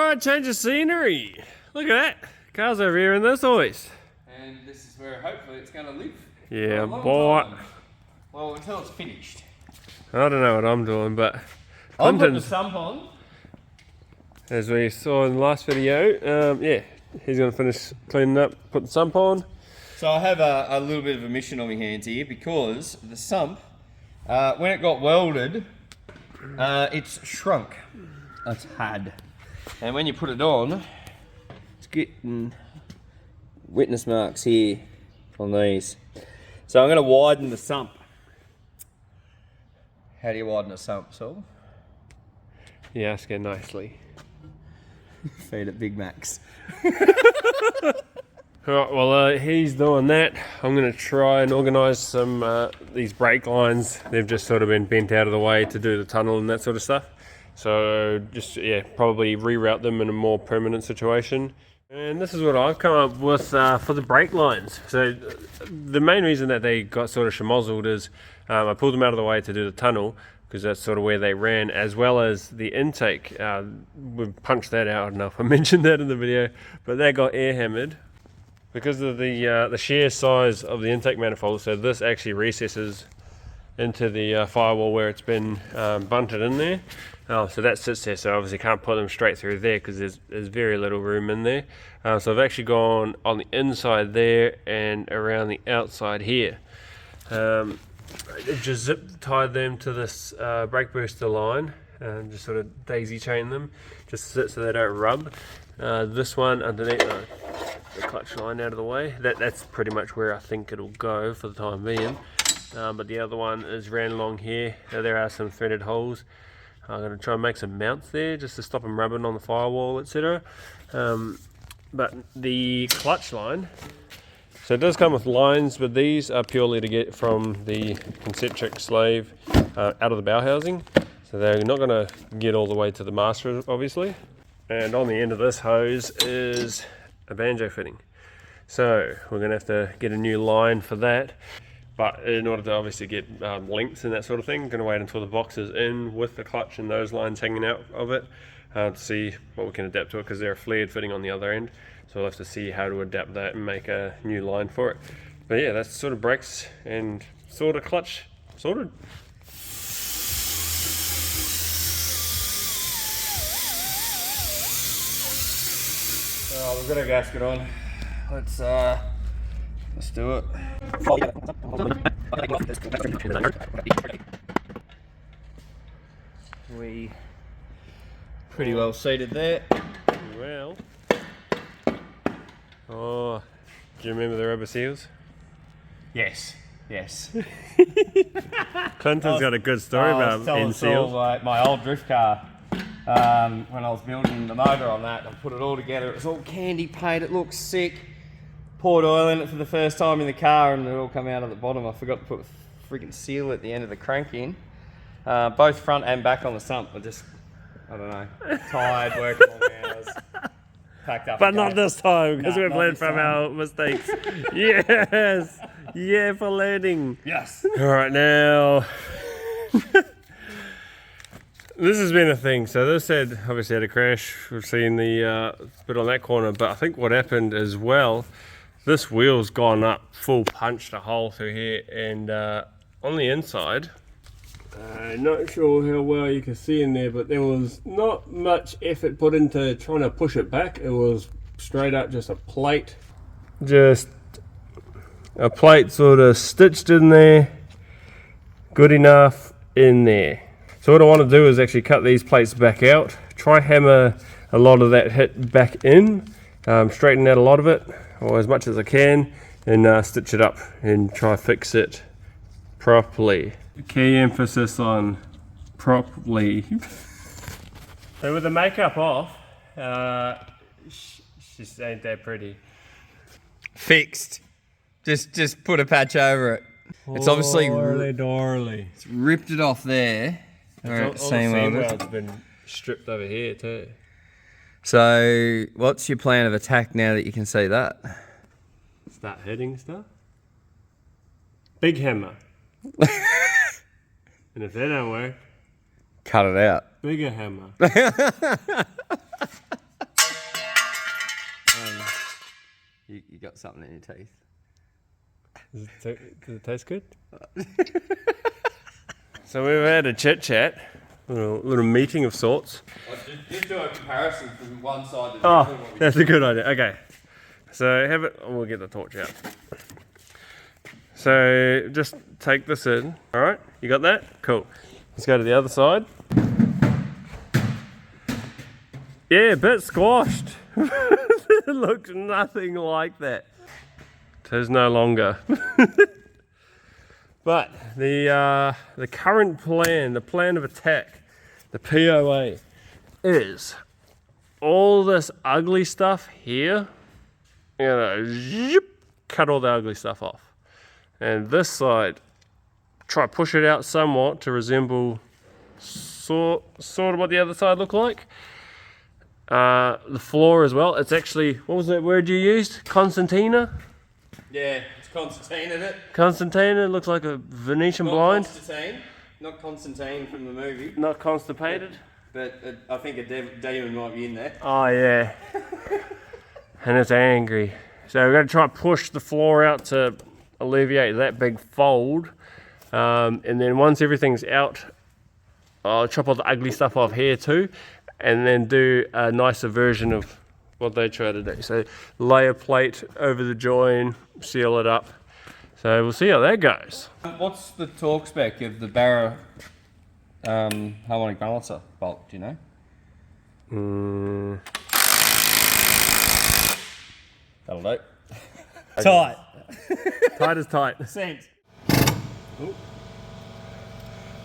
Alright, change of scenery. Look at that. Car's over here in this hoist. And this is where hopefully it's going to live. Yeah, boy. Well, until it's finished. I don't know what I'm doing, but I'm putting the sump on. As we saw in the last video, yeah, he's going to finish cleaning up, put the sump on. So I have a little bit of a mission on my hands here because the sump, when it got welded, it's shrunk. It's had. And when you put it on, it's getting witness marks here on these. So I'm going to widen the sump. How do you widen a sump, Saul? You ask her nicely. Feed it Big Macs. Alright, well he's doing that. I'm going to try and organise some these brake lines. They've just sort of been bent out of the way to do the tunnel and that sort of stuff. So just, yeah, probably reroute them in a more permanent situation. And this is what I've come up with for the brake lines. So the main reason that they got sort of schmozzled is I pulled them out of the way to do the tunnel because that's sort of where they ran, as well as the intake. We've punched that out. I don't know if I mentioned that in the video, but that got air hammered because of the sheer size of the intake manifold. So this actually recesses into the firewall where it's been bunted in there. So that sits there, so obviously can't put them straight through there because there's very little room in there. So I've actually gone on the inside there and around the outside here. Just zip tied them to this brake booster line and just sort of daisy chain them, just so they don't rub. This one underneath the clutch line out of the way, that's pretty much where I think it'll go for the time being. But the other one is ran along here. There are some threaded holes. I'm going to try and make some mounts there just to stop them rubbing on the firewall, etc. But the clutch line, so it does come with lines, but these are purely to get from the concentric sleeve out of the bow housing. So they're not going to get all the way to the master, obviously. And on the end of this hose is a banjo fitting. So we're going to have to get a new line for that. But in order to obviously get lengths and that sort of thing, I'm going to wait until the box is in with the clutch and those lines hanging out of it to see what we can adapt to it, because they're a flared fitting on the other end. So we'll have to see how to adapt that and make a new line for it. But yeah, that's sort of brakes and sort of clutch sorted. Oh, we've got our gasket on. Let's do it. We pretty well seated there. Well. Oh, do you remember the rubber seals? Yes. Clinton's got a good story about end seals. My old drift car, when I was building the motor on that, I put it all together. It was all candy paint. It looked sick. Poured oil in it for the first time in the car and it all come out at the bottom. I forgot to put a freaking seal at the end of the crank in. Both front and back on the sump. I don't know, tired, working long hours, packed up. But not this time, because we've learned from our mistakes. Yes! Yeah, for learning. Yes! Alright, now... This has been a thing. So this obviously had a crash. We've seen the bit on that corner, but I think what happened as well, this wheel's gone up, full punched a hole through here, and on the inside, not sure how well you can see in there, but there was not much effort put into trying to push it back. It was straight up just a plate. Just a plate sort of stitched in there, good enough in there. So what I want to do is actually cut these plates back out, try hammer a lot of that hit back in, straighten out a lot of it, or as much as I can, and stitch it up and try fix it properly. Key emphasis on properly. So with the makeup off, she just ain't that pretty. Fixed. Just put a patch over it. It's obviously Dorly. It's ripped it off there. All the seam weld's been stripped over here too. So what's your plan of attack now that you can see that? Start hitting stuff. Big hammer. And if that don't work, cut it out. Bigger hammer. something in your teeth. Does it taste good? So we've had a chit chat, a little meeting of sorts. Just do a comparison from one side to the other. Oh, that's a good idea. Okay, so have it. We'll get the torch out. So just take this in. All right, you got that? Cool. Let's go to the other side. Yeah, a bit squashed. It looks nothing like that. Tis no longer. But the current plan, the plan of attack, the POA, is all this ugly stuff here. You know, zip, cut all the ugly stuff off, and this side, try push it out somewhat to resemble sort of what the other side looked like. The floor as well. It's actually, what was that word you used? Constantina? Yeah, it's Constantine, isn't it? Constantina looks like a Venetian blind. Constantine, not Constantine from the movie. Not constipated. But I think a demon might be in there. Oh yeah. And it's angry. So we're going to try and push the floor out to alleviate that big fold. And then once everything's out, I'll chop all the ugly stuff off here too. And then do a nicer version of what they try to do. So lay a plate over the join, seal it up. So we'll see how that goes. What's the torque spec of the Barra harmonic balancer bolt, do you know? That'll do. Tight. Tight as tight. Sense.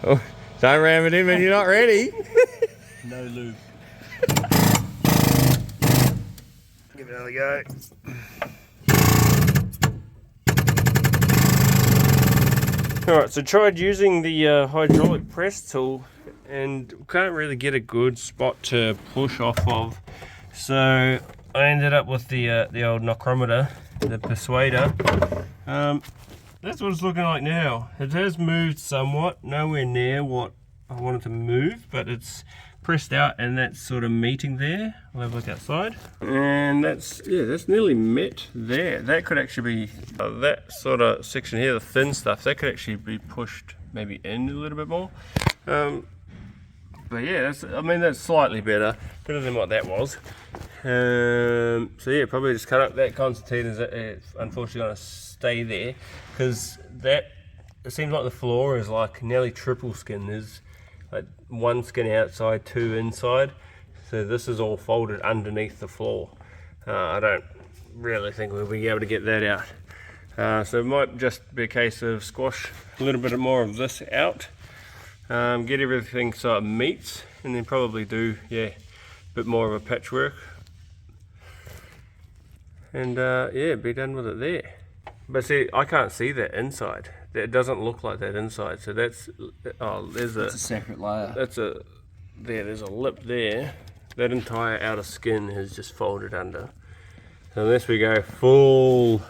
Oh, don't ram it in when you're not ready. No lube. Give it another go. Alright, so tried using the hydraulic press tool and can't really get a good spot to push off of. So I ended up with the old necrometer, the persuader. That's what it's looking like now. It has moved somewhat, nowhere near what I wanted to move, but it's pressed out and that's sort of meeting there. I'll have a look outside. And that's nearly met there. That could actually be, that sort of section here, the thin stuff, that could actually be pushed maybe in a little bit more. But yeah, that's slightly better than what that was. So yeah, probably just cut up that Constantine is unfortunately going to stay there, because it seems like the floor is like nearly triple skin. There's like one skin outside, two inside, so this is all folded underneath the floor. I don't really think we'll be able to get that out, so it might just be a case of squash a little bit more of this out, get everything so it meets, and then probably do a bit more of a patchwork, and be done with it there. But see, I can't see that inside. It doesn't look like that inside. So that's, there's a separate layer. There's a lip there. That entire outer skin is just folded under. So unless we go full,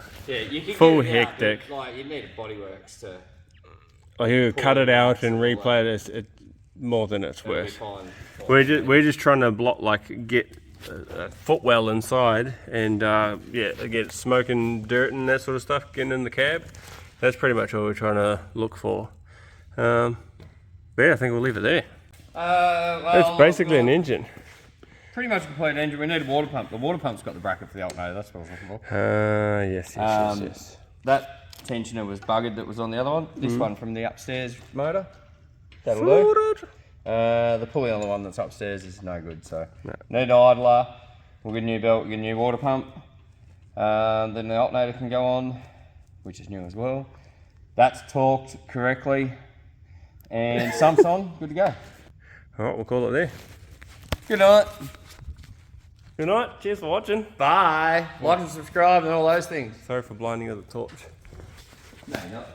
full hectic. Like, you need a bodyworks to. Oh, you cut it out and replay it. It's more than it's worth. We're just trying to get a footwell inside and get smoking dirt and that sort of stuff getting in the cab. That's pretty much all we're trying to look for. But yeah, I think we'll leave it there. It's basically an engine. Pretty much a complete engine. We need a water pump. The water pump's got the bracket for the alternator. That's what I was looking for. Yes. That tensioner was buggered that was on the other one. This one from the upstairs motor. That'll do. The pulley on the one that's upstairs is no good, so need an idler. We'll get a new belt, get a new water pump. Then the alternator can go on, which is new as well. That's torqued correctly, and sump's on, good to go. Alright, we'll call it there. Good night. Good night, cheers for watching. Bye. Like and subscribe and all those things. Sorry for blinding of the torch. No, you're not.